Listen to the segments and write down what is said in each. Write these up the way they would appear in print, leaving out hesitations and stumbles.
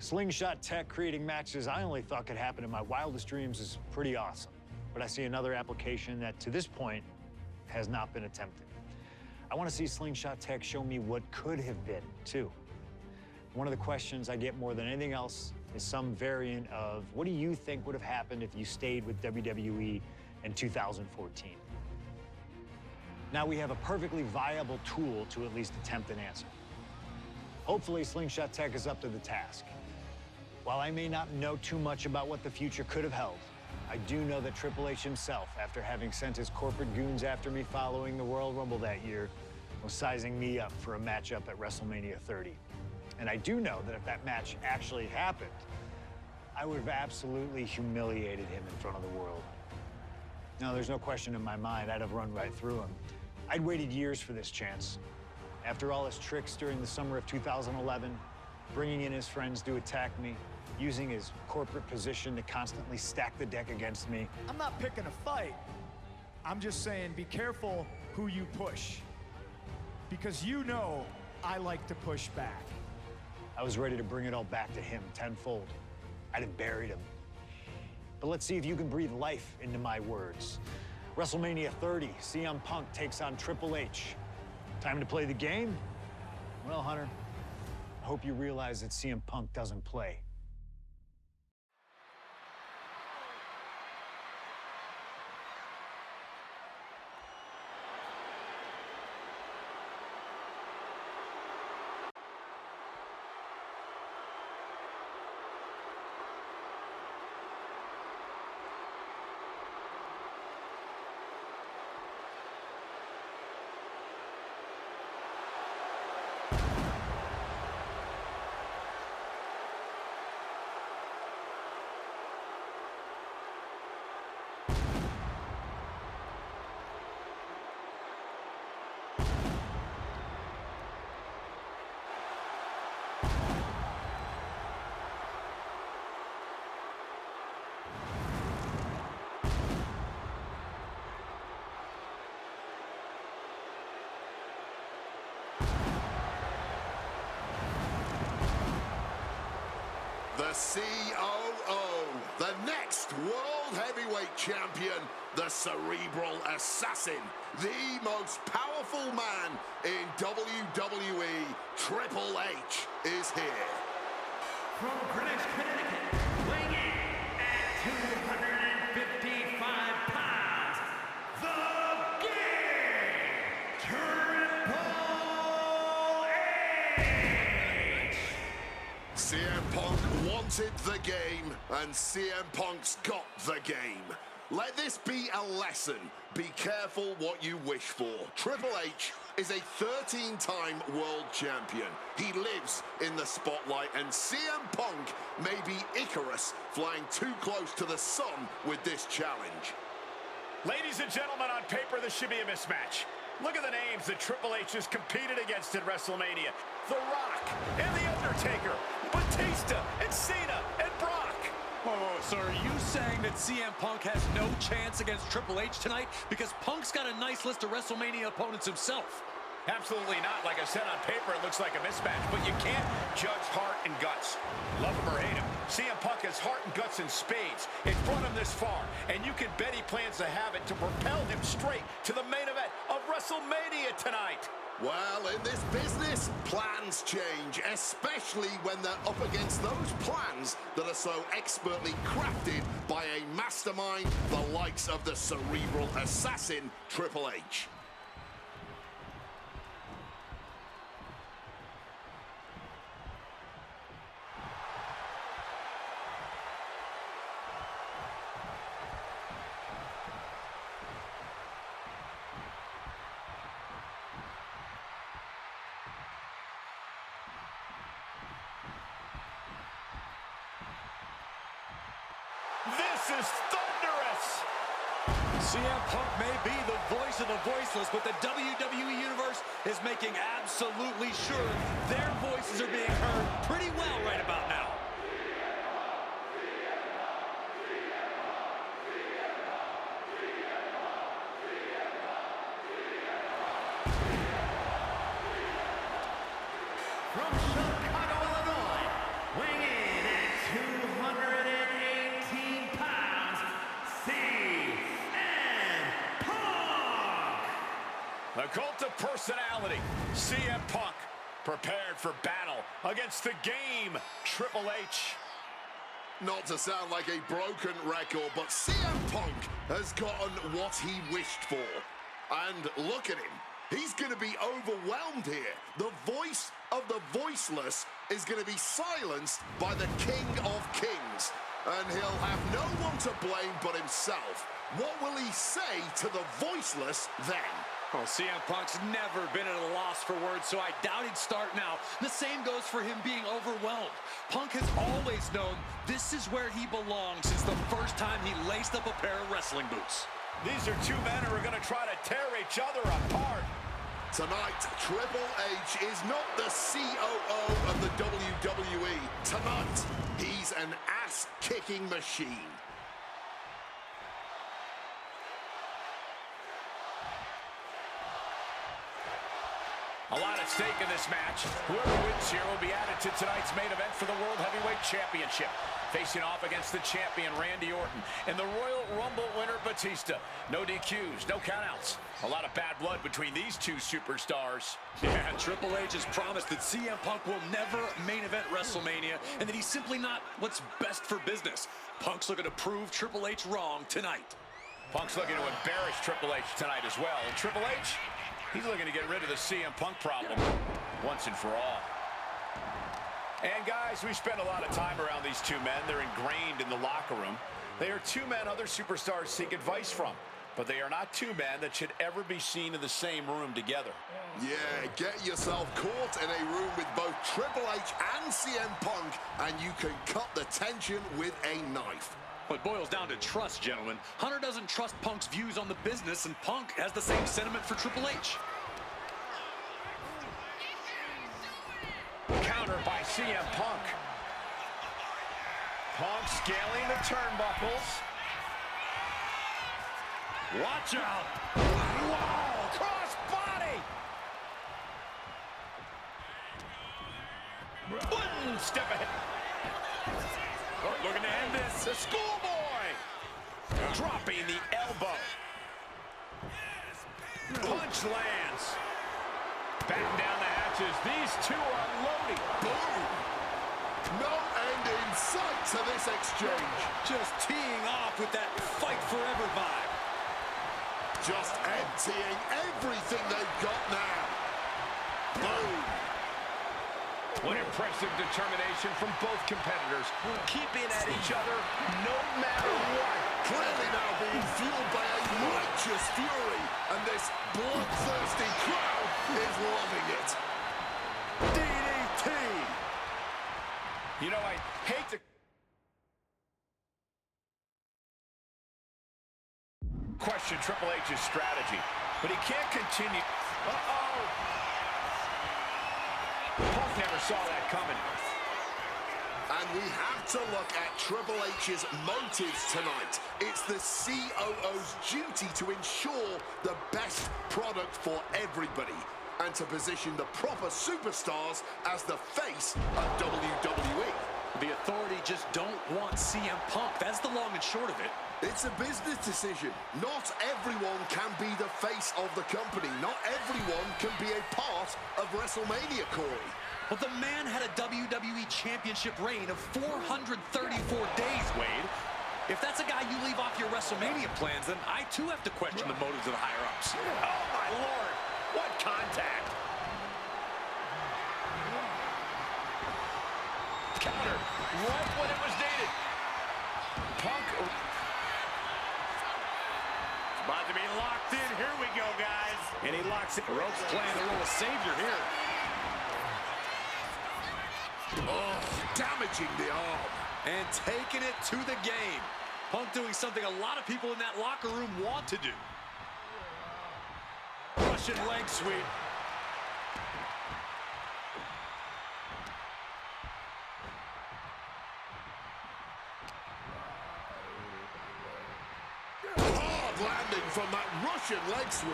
Slingshot tech creating matches I only thought could happen in my wildest dreams is pretty awesome. But I see another application that, to this point, has not been attempted. I want to see Slingshot tech show me what could have been, too. One of the questions I get more than anything else is some variant of, what do you think would have happened if you stayed with WWE in 2014? Now we have a perfectly viable tool to at least attempt an answer. Hopefully, Slingshot tech is up to the task. While I may not know too much about what the future could have held, I do know that Triple H himself, after having sent his corporate goons after me following the Royal Rumble that year, was sizing me up for a matchup at WrestleMania 30. And I do know that if that match actually happened, I would have absolutely humiliated him in front of the world. Now, there's no question in my mind I'd have run right through him. I'd waited years for this chance. After all his tricks during the summer of 2011, bringing in his friends to attack me, using his corporate position to constantly stack the deck against me. I'm not picking a fight. I'm just saying be careful who you push. Because you know I like to push back. I was ready to bring it all back to him tenfold. I'd have buried him. But let's see if you can breathe life into my words. WrestleMania 30, CM Punk takes on Triple H. Time to play the game? Well, Hunter, I hope you realize that CM Punk doesn't play. The COO, the next World Heavyweight Champion, the Cerebral Assassin, the most powerful man in WWE, Triple H, is here. From Greenwich, Connecticut, weighing in at 255 pounds, the Game, Triple H! CM Punk wanted the game, and CM Punk's got the game. Let this be a lesson. Be careful what you wish for. Triple H is a 13-time world champion. He lives in the spotlight, and CM Punk may be Icarus flying too close to the sun with this challenge. Ladies and gentlemen, on paper, this should be a mismatch. Look at the names that Triple H has competed against at WrestleMania. The Rock and The Undertaker, Batista and Cena and Brock. Oh, so are you saying that CM Punk has no chance against Triple H tonight? Because Punk's got a nice list of WrestleMania opponents himself. Absolutely not. Like I said, on paper, it looks like a mismatch, but you can't judge heart and guts. Love him or hate him, CM Punk has heart and guts in spades. It's brought him this far, and you can bet he plans to have it to propel him straight to the main event of WrestleMania tonight. Well, in this business, plans change, especially when they're up against those plans that are so expertly crafted by a mastermind, the likes of the Cerebral Assassin, Triple H. This is thunderous! CM Punk may be the voice of the voiceless, but the WWE Universe is making absolutely sure their voices are being heard pretty well right about now. From Chicago, Illinois, weighing in cult of personality. CM Punk prepared for battle against the game, Triple H. Not to sound like a broken record, but CM Punk has gotten what he wished for. And look at him. He's going to be overwhelmed here. The voice of the voiceless is going to be silenced by the King of Kings. And he'll have no one to blame but himself. What will he say to the voiceless then? Well, CM Punk's never been at a loss for words, so I doubt he'd start now. The same goes for him being overwhelmed. Punk has always known this is where he belongs since the first time he laced up a pair of wrestling boots. These are two men who are going to try to tear each other apart. Tonight, Triple H is not the COO of the WWE. Tonight, he's an ass-kicking machine. A lot at stake in this match. Whoever wins here will be added to tonight's main event for the World Heavyweight Championship. Facing off against the champion, Randy Orton, and the Royal Rumble winner, Batista. No DQs, no countouts. A lot of bad blood between these two superstars. Yeah, Triple H has promised that CM Punk will never main event WrestleMania, and that he's simply not what's best for business. Punk's looking to prove Triple H wrong tonight. Punk's looking to embarrass Triple H tonight as well. And Triple H, he's looking to get rid of the CM Punk problem once and for all. And guys, we spend a lot of time around these two men. They're ingrained in the locker room. They are two men other superstars seek advice from. But they are not two men that should ever be seen in the same room together. Yeah, get yourself caught in a room with both Triple H and CM Punk, and you can cut the tension with a knife. It boils down to trust, gentlemen. Hunter doesn't trust Punk's views on the business, and Punk has the same sentiment for Triple H. Counter by CM Punk. Punk scaling the turnbuckles. Watch out! Wow! Cross body! One step ahead. Oh, looking to end this. The schoolboy! Dropping the elbow. Punch lands. Batten down the hatches. These two are loading. Boom! No end in sight to this exchange. Just teeing off with that fight forever vibe. Just emptying everything they've got now. Boom! What impressive determination from both competitors, keeping at each other no matter what. Clearly now being fueled by a righteous fury, and this bloodthirsty crowd is loving it. DDT! You know, I hate to question Triple H's strategy, but he can't continue. Punk never saw that coming. And we have to look at Triple H's motives tonight. It's the COO's duty to ensure the best product for everybody and to position the proper superstars as the face of WWE. The authority just don't want CM Punk. That's the long and short of it. It's a business decision. Not everyone can be the face of the company. Not everyone can be a part of WrestleMania, Corey. But the man had a WWE Championship reign of 434 days, Wade. If that's a guy you leave off your WrestleMania plans, then I too have to question the motives of the higher-ups. Oh, my Lord. What contact. Counter right when it was needed. Punk. About to be locked in. Here we go, guys. And he locks it. Rhodes playing the role of savior here. Oh, damaging the arm. And taking it to the game. Punk doing something a lot of people in that locker room want to do. Russian leg sweep. Hard landing from that Russian leg sweep.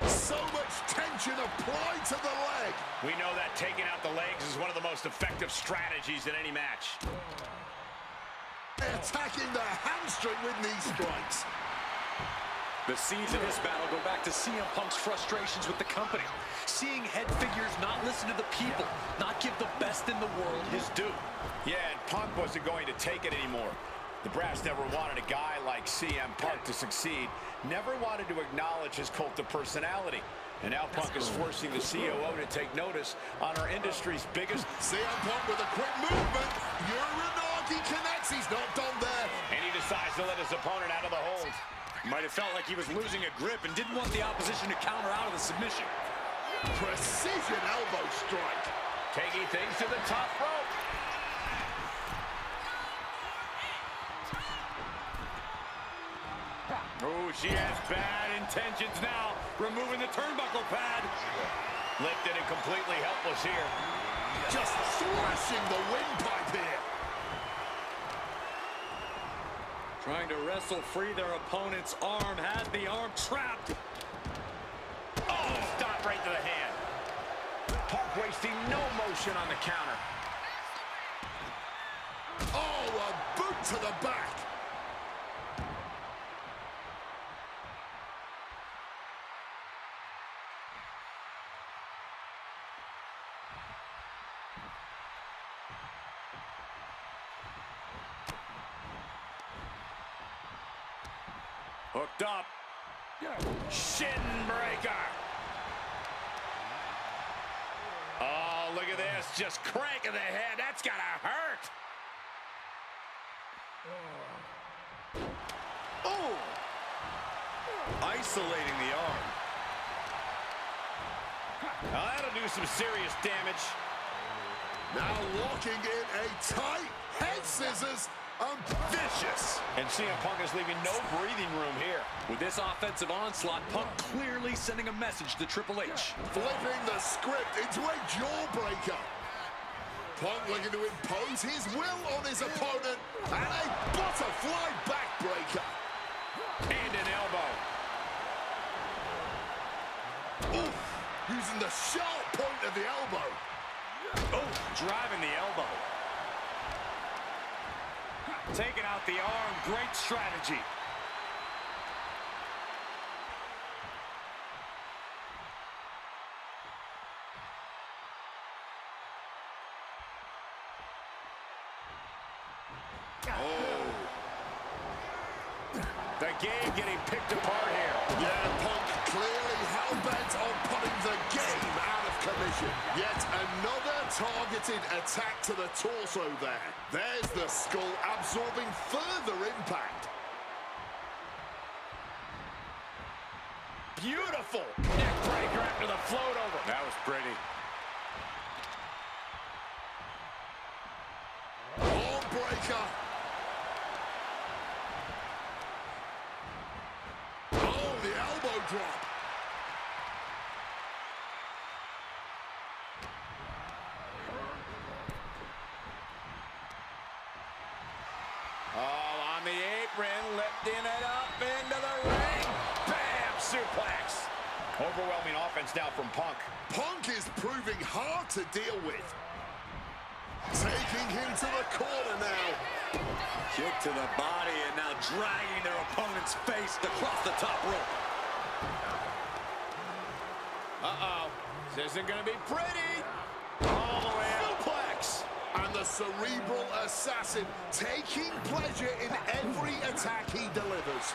So much tension applied to the leg. We know that taking out the legs is one of the most effective strategies in any match. Attacking the hamstring with knee strikes. The seeds of this battle go back to CM Punk's frustrations with the company. Seeing head figures not listen to the people, not give the best in the world his due. Yeah, and Punk wasn't going to take it anymore. The brass never wanted a guy like CM Punk to succeed, never wanted to acknowledge his cult of personality. And now Punk is forcing the COO to take notice on our industry's biggest... CM Punk with a quick movement. Uranagi connects. He's not done there. And he decides to let his opponent out of the hold. Might have felt like he was losing a grip and didn't want the opposition to counter out of the submission. Precision elbow strike. Taking things to the top rope. Oh, she has bad intentions now. Removing the turnbuckle pad. Lifted and completely helpless here. Just thrashing the windpipe here. Trying to wrestle free their opponent's arm. Had the arm trapped. Oh, stop right to the hand. Punk wasting no motion on the counter. Oh, a boot to the back. Hooked up. Shin breaker. Oh, look at this. Just cranking the head. That's gotta hurt. Oh! Isolating the arm. Now that'll do some serious damage. Now locking in a tight head scissors. Vicious. And CM Punk is leaving no breathing room here. With this offensive onslaught, Punk clearly sending a message to Triple H. Flipping the script into a jawbreaker. Punk looking to impose his will on his opponent. And a butterfly backbreaker. And an elbow. Oof. Using the sharp point of the elbow. Oh, driving the elbow. Taking out the arm, great strategy. Oh. The game getting picked apart here. Yeah, Punk clearly hell-bent on putting the game out of commission. Yet another targeted attack to the torso there. There's the skull absorbing further impact. Beautiful neck breaker after the float over. That was pretty. Arm breaker. Oh, the elbow drop. Oh, on the apron, lifting it up into the ring. Bam! Suplex. Overwhelming offense now from Punk. Punk is proving hard to deal with. Taking him to the corner now. Kick to the body and now dragging their opponent's face across the top rope. Uh-oh. This isn't going to be pretty. All the way out. Suplex. And the cerebral assassin taking pleasure in every attack he delivers.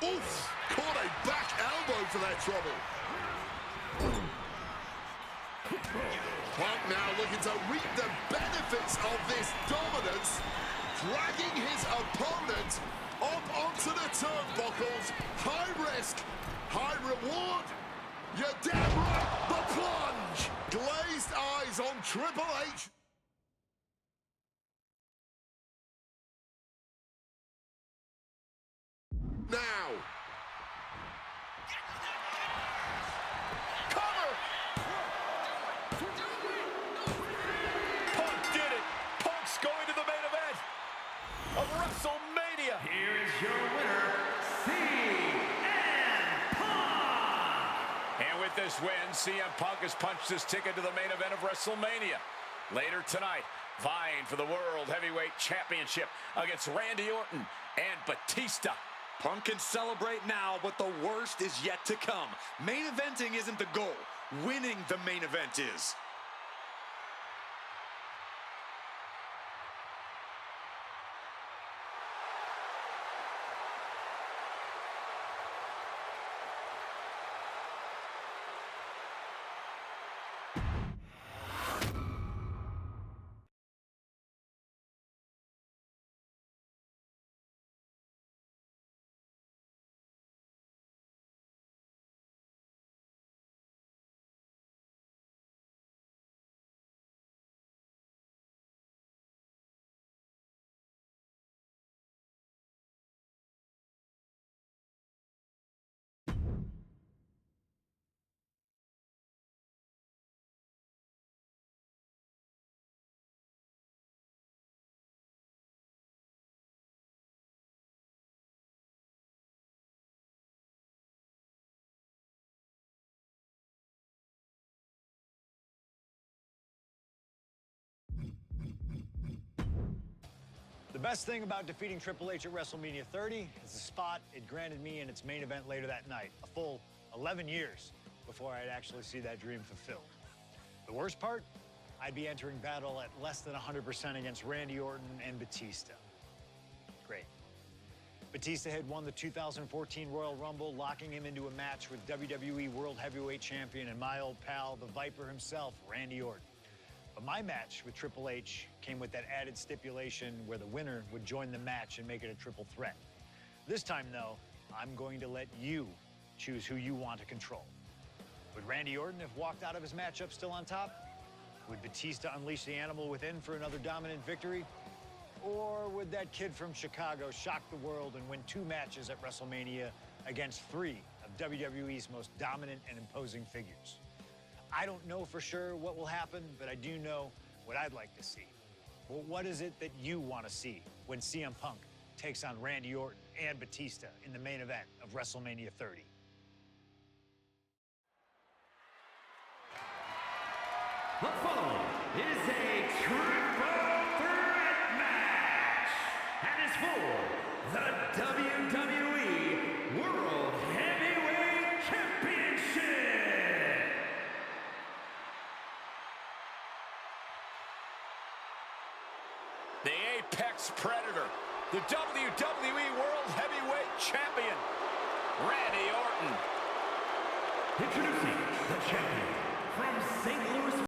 Oof! Caught a back elbow for that trouble. Punk now looking to reap the benefits of this dominance, dragging his opponent up onto the turnbuckles. High risk, high reward. You're damn right, the plunge. Glazed eyes on Triple H. Now. Cover. Punk did it. Punk's going to the main event of WrestleMania. Here is your winner, CM Punk. And with the this win, CM Punk has punched his ticket to the main event of WrestleMania. Later tonight, vying for the World Heavyweight Championship against Randy Orton and Batista. Punk can celebrate now, but the worst is yet to come. Main eventing isn't the goal. Winning the main event is. The best thing about defeating Triple H at WrestleMania 30 is the spot it granted me in its main event later that night, a full 11 years before I'd actually see that dream fulfilled. The worst part? I'd be entering battle at less than 100% against Randy Orton and Batista. Great. Batista had won the 2014 Royal Rumble, locking him into a match with WWE World Heavyweight Champion and my old pal, the Viper himself, Randy Orton. But my match with Triple H came with that added stipulation where the winner would join the match and make it a triple threat. This time, though, I'm going to let you choose who you want to control. Would Randy Orton have walked out of his matchup still on top? Would Batista unleash the animal within for another dominant victory? Or would that kid from Chicago shock the world and win 2 matches at WrestleMania against 3 of WWE's most dominant and imposing figures? I don't know for sure what will happen, but I do know what I'd like to see. Well, what is it that you want to see when CM Punk takes on Randy Orton and Batista in the main event of WrestleMania 30? The following is a triple threat match and is for the WWE World Heavyweight Championship. The Apex Predator, the WWE World Heavyweight Champion, Randy Orton. Introducing the champion from St. Louis,